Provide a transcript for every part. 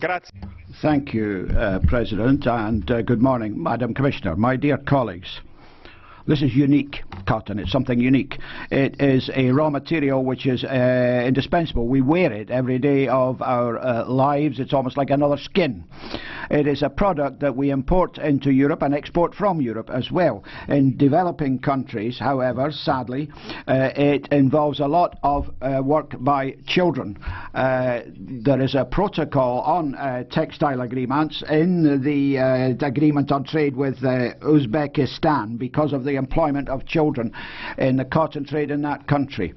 Grazie. Thank you, President, and good morning, Madam Commissioner. My dear colleagues, this is unique cotton. It's something unique. It is a raw material which is indispensable. We wear it every day of our lives. It's almost like another skin. It is a product that we import into Europe and export from Europe as well. In developing countries, however, sadly, it involves a lot of work by children. There is a protocol on textile agreements in the agreement on trade with Uzbekistan because of the employment of children in the cotton trade in that country.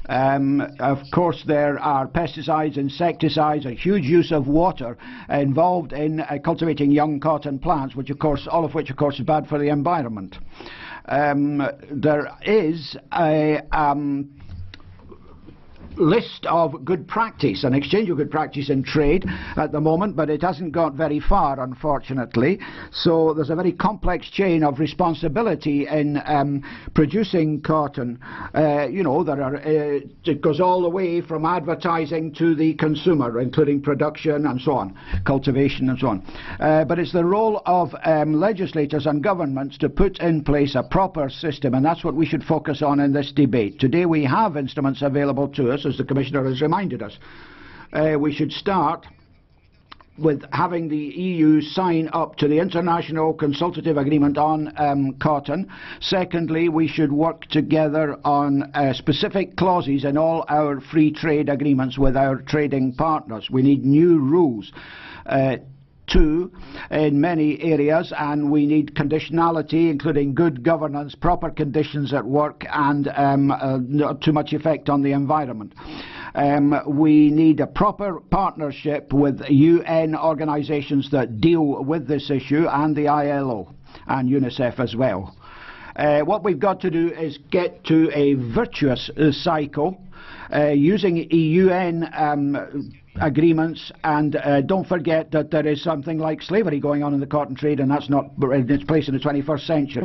Of course, there are pesticides, insecticides, a huge use of water involved in cultivating young cotton plants, which, of course, all of which, of course, is bad for the environment. There is a list of good practice, an exchange of good practice in trade at the moment, but it hasn't got very far, unfortunately. So there's a very complex chain of responsibility in producing cotton. You know, it goes all the way from advertising to the consumer, including production and so on, cultivation and so on. But it's the role of legislators and governments to put in place a proper system, and that's what we should focus on in this debate. Today we have instruments available to us, as the Commissioner has reminded us. We should start with having the EU sign up to the International Consultative Agreement on Cotton. Secondly, we should work together on specific clauses in all our free trade agreements with our trading partners. We need new rules too in many areas, and we need conditionality, including good governance, proper conditions at work, and not too much effect on the environment. We need a proper partnership with UN organisations that deal with this issue, and the ILO and UNICEF as well. What we've got to do is get to a virtuous cycle using UN agreements, and don't forget that there is something like slavery going on in the cotton trade, and that's not in its place in the 21st century.